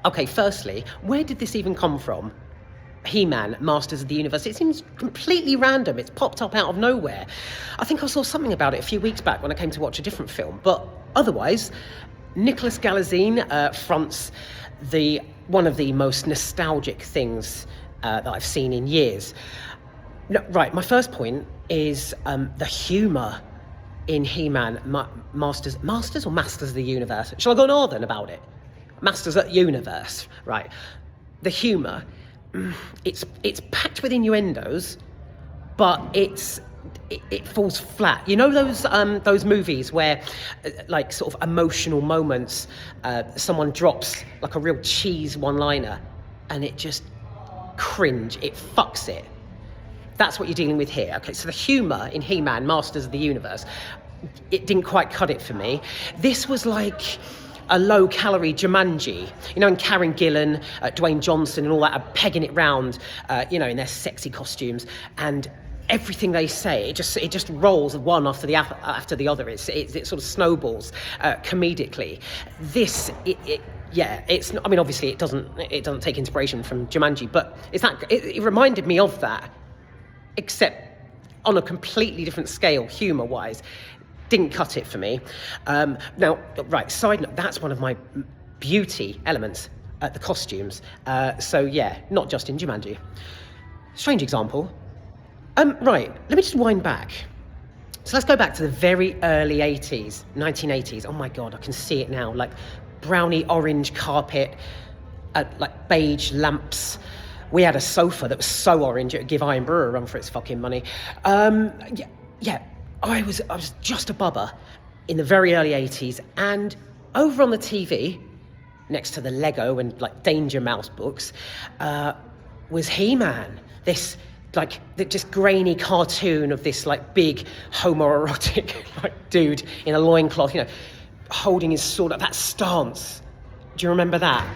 Okay, firstly, where did this even come from? He-Man, Masters of the Universe. It seems completely random. It's popped up out of nowhere. I think I saw something about it a few weeks back when I came to watch a different film. But otherwise, Nicholas Galitzine fronts one of the most nostalgic things that I've seen in years. No, right, my first point is the humour in He-Man, Masters of the Universe? Shall I go northern about it? Masters of the Universe, right. The humour, it's packed with innuendos, but it falls flat. You know those movies where, like, sort of emotional moments, someone drops like a real cheese one-liner, and it just cringe. It fucks it. That's what you're dealing with here. Okay, so the humour in He-Man, Masters of the Universe, it didn't quite cut it for me. This was like a low-calorie Jumanji, and Karen Gillan, Dwayne Johnson and all that are pegging it round, in their sexy costumes, and everything they say, it just rolls one after the other. It sort of snowballs comedically. It's not, I mean, obviously it doesn't take inspiration from Jumanji, but it reminded me of that, except on a completely different scale, humour-wise. Didn't cut it for me. Now, right, side note, that's one of my beauty elements, the costumes. Not just in Jumanji. Strange example. Right, let me just wind back. So let's go back to the very early 80s, 1980s. Oh my God, I can see it now. Like brownie orange carpet, like beige lamps. We had a sofa that was so orange it would give Iron Brewer a run for its fucking money. I was just a bubba in the very early 80s, and over on the TV, next to the Lego and like Danger Mouse books, was He-Man. This just grainy cartoon of this like big homoerotic like dude in a loincloth, holding his sword at that stance. Do you remember that?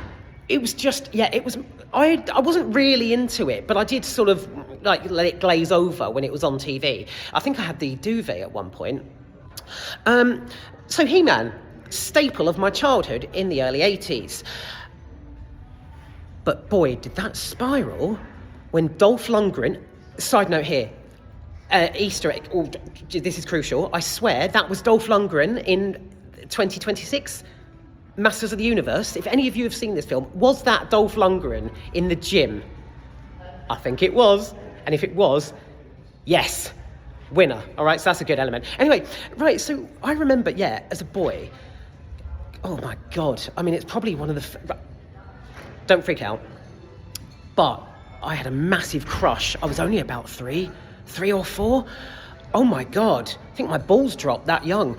It was just, it was, I wasn't really into it, but I did sort of like let it glaze over when it was on TV. I think I had the duvet at one point. So He-Man, staple of my childhood in the early 80s. But boy, did that spiral when Dolph Lundgren, side note here, Easter egg, this is crucial, I swear that was Dolph Lundgren in 2026. Masters of the Universe. If any of you have seen this film, was that Dolph Lundgren in the gym? I think it was. And if it was, yes, winner. All right, so that's a good element. Anyway, right, so I remember, as a boy, oh my God. I mean, it's probably one of the... Don't freak out. But I had a massive crush. I was only about three or four. Oh my God. I think my balls dropped that young.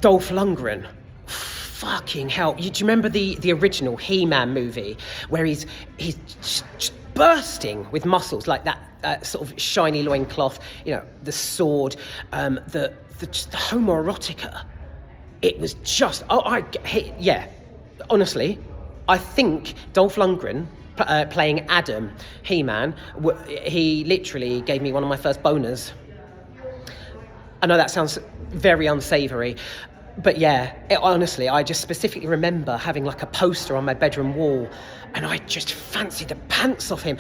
Dolph Lundgren. Fucking hell. Do you remember the original He-Man movie where he's just bursting with muscles, like that sort of shiny loincloth, the sword, the homoerotica. It was just, honestly, I think Dolph Lundgren playing Adam, He-Man, he literally gave me one of my first boners. I know that sounds very unsavoury, but honestly, I just specifically remember having like a poster on my bedroom wall, and I just fancied the pants off him.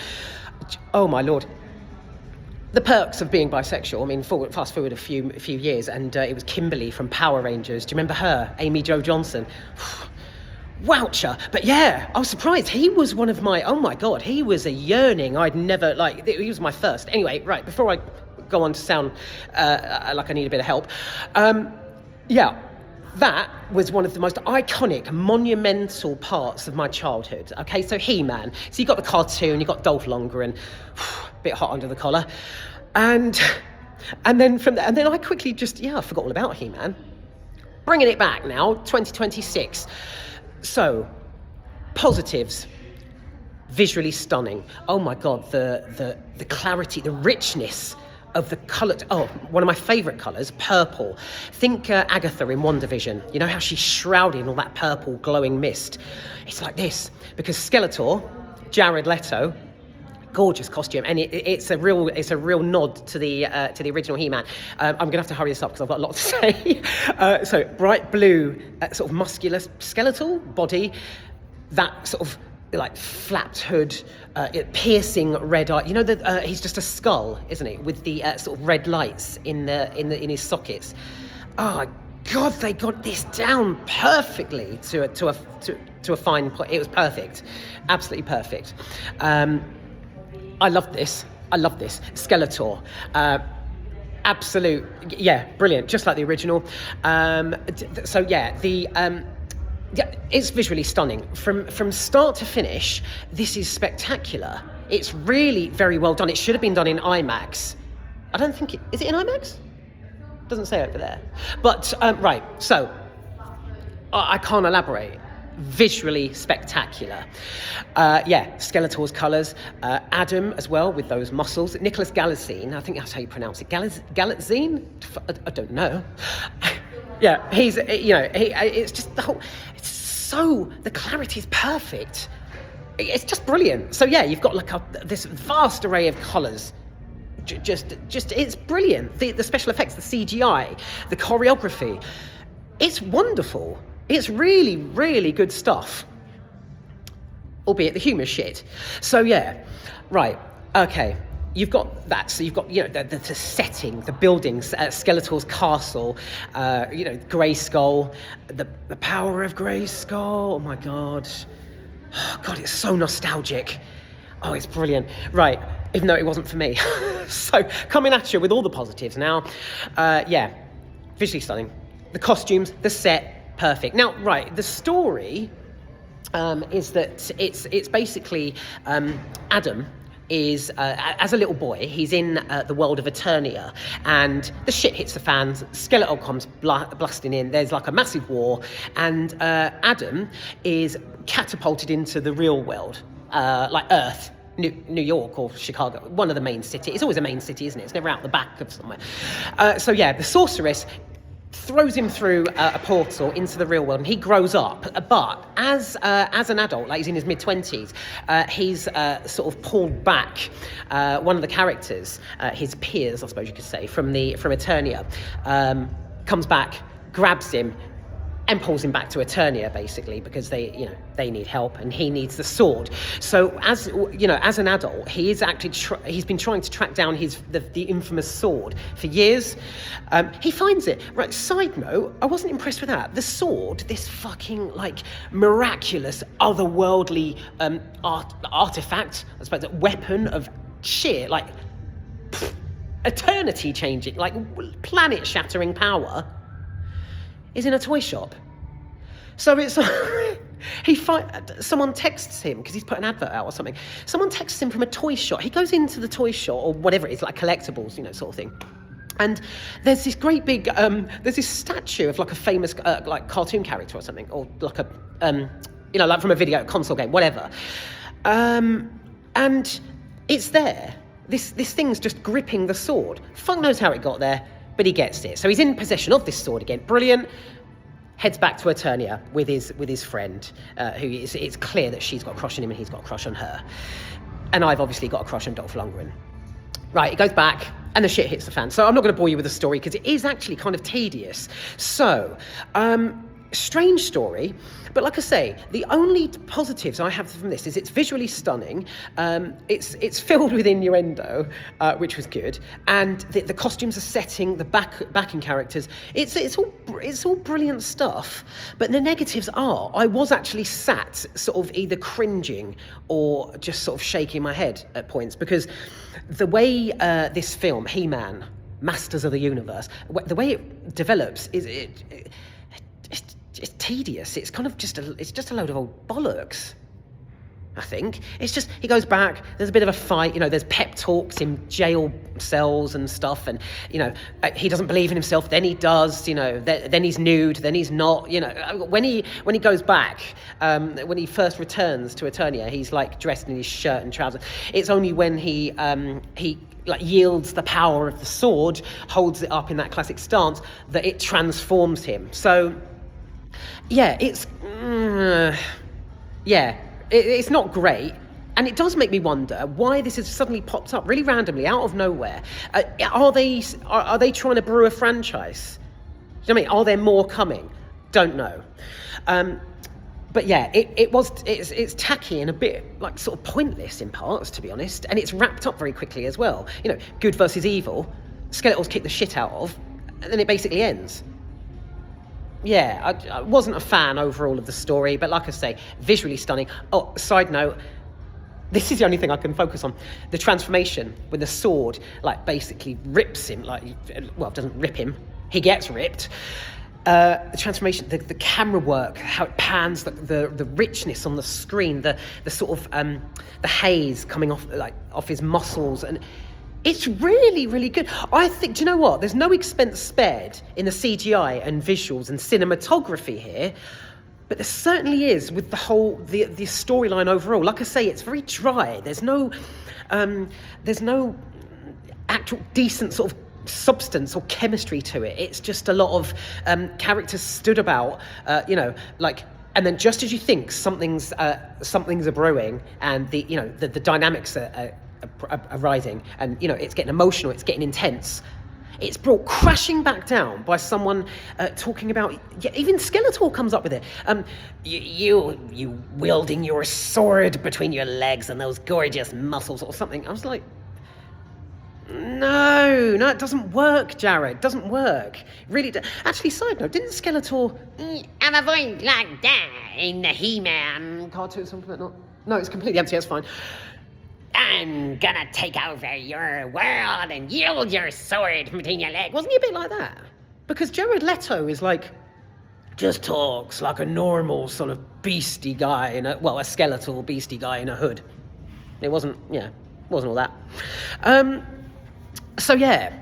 Oh my Lord. The perks of being bisexual. I mean, fast forward a few years, and it was Kimberly from Power Rangers. Do you remember her? Amy Jo Johnson. Woucher. But I was surprised. He was one of my, oh my God, he was a yearning I'd never, he was my first. Anyway, right, before I go on to sound like I need a bit of help, that was one of the most iconic, monumental parts of my childhood. Okay, so He-Man. So you got the cartoon, you got Dolph Lundgren, a bit hot under the collar, and then I quickly just I forgot all about He-Man. Bringing it back now, 2026. So, positives. Visually stunning. Oh my God, the clarity, the richness of the colour. One of my favourite colours, purple. Think Agatha in WandaVision. You know how she's shrouded in all that purple glowing mist? It's like this, because Skeletor, Jared Leto, gorgeous costume, and it's a real nod to the original He-Man. I'm going to have to hurry this up because I've got a lot to say. So bright blue, sort of muscular skeletal body, that sort of like flapped hood, piercing red eye. You know that he's just a skull, isn't he, with the sort of red lights in his sockets. Oh God, they got this down perfectly to a fine point. It was perfect, absolutely perfect. I love this. Skeletor. Absolute, yeah, brilliant, just like the original. It's visually stunning. From start to finish, this is spectacular. It's really very well done. It should have been done in IMAX. I don't think is it in IMAX? Doesn't say over there. But, right, so, I can't elaborate. Visually spectacular. Skeletor's colours. Adam as well, with those muscles. Nicholas Galitzine, I think that's how you pronounce it. Galitzine? I don't know. Yeah, he's, it's just the whole, the clarity's perfect. It's just brilliant. So yeah, you've got like this vast array of colours. Just, it's brilliant. The special effects, the CGI, the choreography. It's wonderful. It's really, really good stuff. Albeit the humour's shit. So yeah, right, okay. You've got that, so you've got, the setting, the buildings, Skeletor's castle, Grayskull, the power of Grayskull, oh my God. Oh God, it's so nostalgic. Oh, it's brilliant. Right, even though it wasn't for me. So, coming at you with all the positives now. Visually stunning. The costumes, the set, perfect. Now, right, the story is that it's basically Adam is, as a little boy, he's in the world of Eternia, and the shit hits the fans, Skeletor comes blasting in, there's like a massive war, and Adam is catapulted into the real world, like Earth, New York or Chicago, one of the main cities. It's always a main city, isn't it? It's never out the back of somewhere. The sorceress throws him through a portal into the real world, and he grows up. But as an adult, like he's in his mid-20s, he's sort of pulled back. One of the characters, his peers, I suppose you could say, from Eternia, comes back, grabs him, and pulls him back to Eternia, basically, because they need help, and he needs the sword. So, as an adult, he is actually he's been trying to track down the infamous sword for years. He finds it. Right. Side note: I wasn't impressed with that. The sword, this fucking miraculous, otherworldly artifact, I suppose, weapon of sheer eternity changing, planet shattering power, is in a toy shop. So it's someone texts him because he's put an advert out or something. Someone texts him from a toy shop. He goes into the toy shop or whatever it is, like collectibles, sort of thing. And there's this great big, there's this statue of a famous cartoon character or something, or like from a video console game, whatever. And it's there. This thing's just gripping the sword. Fuck knows how it got there, but he gets it. So he's in possession of this sword again. Brilliant. Heads back to Eternia with his friend, who it's clear that she's got a crush on him and he's got a crush on her. And I've obviously got a crush on Dolph Lundgren. Right, he goes back, and the shit hits the fan. So I'm not going to bore you with the story, because it is actually kind of tedious. So, strange story, but like I say, the only positives I have from this is it's visually stunning, it's filled with innuendo, which was good, and the costumes are setting, the backing characters, it's all brilliant stuff. But the negatives are, I was actually sat sort of either cringing or just sort of shaking my head at points, because the way this film, He-Man, Masters of the Universe, the way it develops is it's tedious. It's kind of just a load of old bollocks, I think. It's just, he goes back, there's a bit of a fight, there's pep talks in jail cells and stuff, and, he doesn't believe in himself, then he does, then he's nude, then he's not, when he goes back, when he first returns to Eternia, he's dressed in his shirt and trousers. It's only when he yields the power of the sword, holds it up in that classic stance, that it transforms him. So, yeah, it's not great, and it does make me wonder why this has suddenly popped up really randomly out of nowhere. Are they trying to brew a franchise? Do you know what I mean? Are there more coming? Don't know. but yeah, it's tacky and a bit like sort of pointless in parts, to be honest, and it's wrapped up very quickly as well. You know, good versus evil, Skeletors kick the shit out of, and then it basically ends. Yeah, I wasn't a fan overall of the story, but like I say, visually stunning. Oh, side note, this is the only thing I can focus on. The transformation when the sword, like, basically rips him, like, well, it doesn't rip him, he gets ripped. The transformation, the camera work, how it pans, the richness on the screen, the sort of the haze coming off his muscles, and it's really, really good. I think, do you know what? There's no expense spared in the CGI and visuals and cinematography here, but there certainly is with the storyline overall. Like I say, it's very dry. There's no actual decent sort of substance or chemistry to it. It's just a lot of characters stood about, and then just as you think something's a brewing, and the dynamics are rising, and it's getting emotional, it's getting intense, it's brought crashing back down by someone talking about, even Skeletor comes up with it, you wielding your sword between your legs and those gorgeous muscles or something. I was like, no, it doesn't work, Jared. It doesn't work. Really. Actually, side note, didn't Skeletor I'm a voice like that in the He-Man cartoon something like that? No, it's completely empty. That's fine. I'm gonna take over your world and yield your sword between your legs. Wasn't he a bit like that? Because Jared Leto is like, just talks like a normal sort of beastie guy a skeletal beastie guy in a hood. It wasn't all that. So yeah,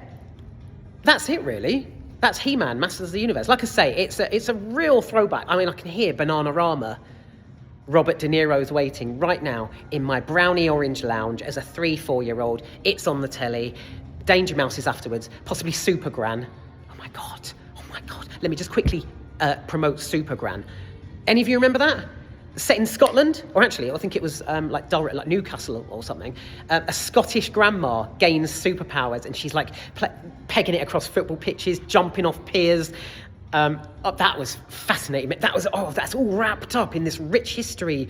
that's it really. That's He-Man, Masters of the Universe. Like I say, it's a real throwback. I mean, I can hear Bananarama, Robert De Niro's waiting right now in my brownie orange lounge as a 3-4-year-old. It's on the telly. Danger Mouse is afterwards, possibly Super Gran. Oh my God. Let me just quickly promote Super Gran. Any of you remember that? Set in Scotland, or actually, I think it was like Newcastle or something. A Scottish grandma gains superpowers, and she's like pegging it across football pitches, jumping off piers. That was fascinating. That's all wrapped up in this rich history.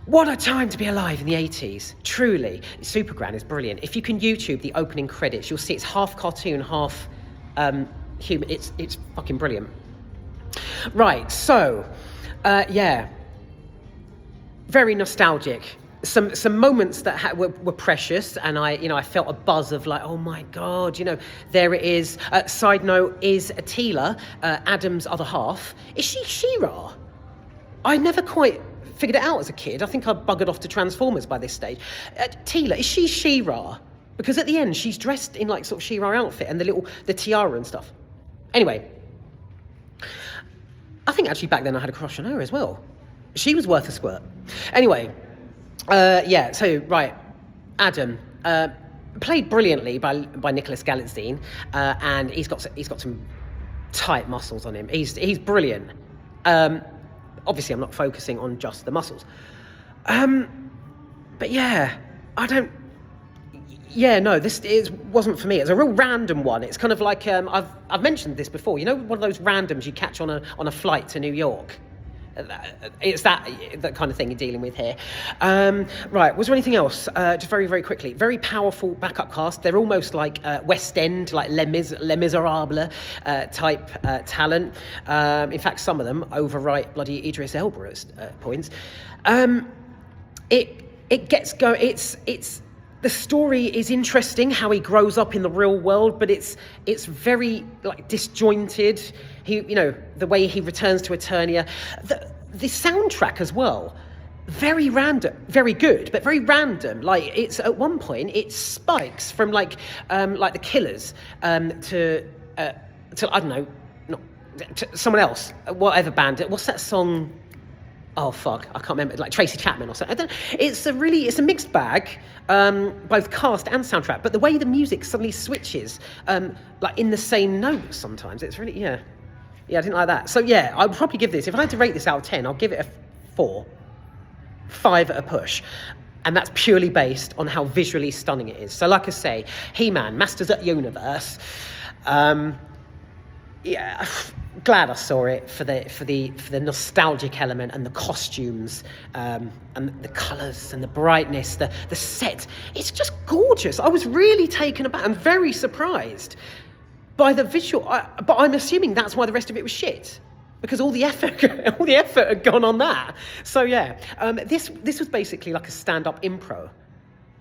What a time to be alive in the 80s. Truly, Super Gran is brilliant. If you can YouTube the opening credits, you'll see it's half cartoon, half human. It's fucking brilliant. Right, so very nostalgic. Some moments that were precious, and I felt a buzz of like, oh my God, there it is. Side note, is Tila, Adam's other half, is she She-Ra? I never quite figured it out as a kid. I think I buggered off to Transformers by this stage. Tila, is she She-Ra? Because at the end, she's dressed in like sort of She-Ra outfit and the tiara and stuff. Anyway, I think actually back then I had a crush on her as well. She was worth a squirt. Anyway, Adam, played brilliantly by Nicholas Galitzine, and he's got some tight muscles on him. He's brilliant. Obviously, I'm not focusing on just the muscles. But yeah, this wasn't for me. It's a real random one. It's kind of like I've mentioned this before. One of those randoms you catch on a flight to New York. It's that kind of thing you're dealing with here. Right, was there anything else? Just very, very quickly. Very powerful backup cast. They're almost like West End, like Les Miserables type talent. In fact, some of them overwrite bloody Idris Elba at points. It gets go. It's the story is interesting, how he grows up in the real world, but it's very like disjointed. The way he returns to Eternia, the soundtrack as well, very random, very good, but very random. Like it's at one point it spikes from like the Killers to I don't know, to someone else, whatever band. What's that song? Oh fuck, I can't remember. Like Tracy Chapman or something. It's a mixed bag, both cast and soundtrack. But the way the music suddenly switches, like in the same note sometimes, it's really yeah, I didn't like that. So yeah, I would probably give this. If I had to rate this out of 10, I'll give it a 4, 5 at a push, and that's purely based on how visually stunning it is. So like I say, He-Man, Masters of the Universe. glad I saw it for the nostalgic element and the costumes, and the colours and the brightness, the set. It's just gorgeous. I was really taken aback and very surprised by the visual. But I'm assuming that's why the rest of it was shit, because all the effort had gone on that. So yeah, this was basically like a stand-up impro.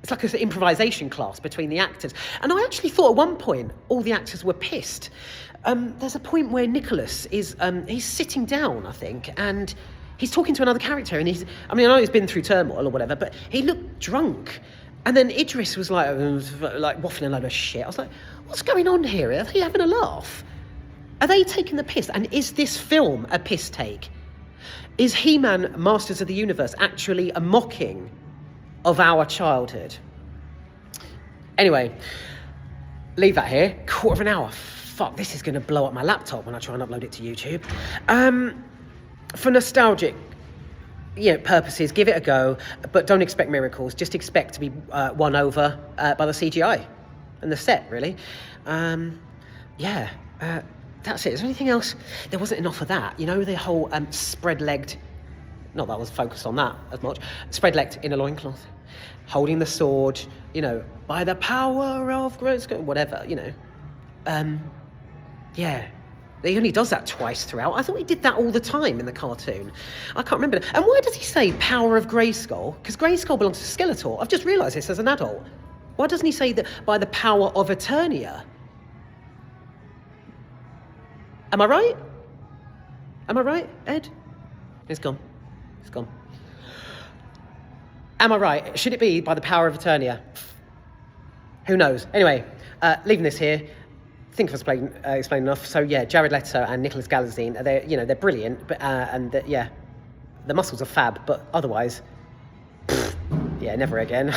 It's like an improvisation class between the actors. And I actually thought at one point all the actors were pissed. There's a point where Nicholas is he's sitting down, I think, and he's talking to another character, and I know he's been through turmoil or whatever, but he looked drunk. And then Idris was like waffling a load of shit. I was like, what's going on here? Are they having a laugh? Are they taking the piss? And is this film a piss take? Is He-Man Masters of the Universe actually a mocking of our childhood? Anyway, leave that here. Quarter of an hour. Fuck, this is going to blow up my laptop when I try and upload it to YouTube. For nostalgic purposes, give it a go, but don't expect miracles. Just expect to be won over by the CGI and the set, really. That's it. Is there anything else? There wasn't enough of that. The whole spread-legged... Not that I was focused on that as much. Spread-legged in a loincloth, holding the sword, by the power of Grayskull, whatever, Yeah. He only does that twice throughout. I thought he did that all the time in the cartoon. I can't remember. And why does he say power of Grayskull? Because Grayskull belongs to Skeletor. I've just realised this as an adult. Why doesn't he say that by the power of Eternia? Am I right? Am I right, Ed? It's gone. It's gone. Am I right? Should it be by the power of Eternia? Who knows? Anyway, leaving this here. I think I've explained enough. So yeah, Jared Leto and Nicholas Galitzine, they're brilliant, but the muscles are fab, but otherwise, never again.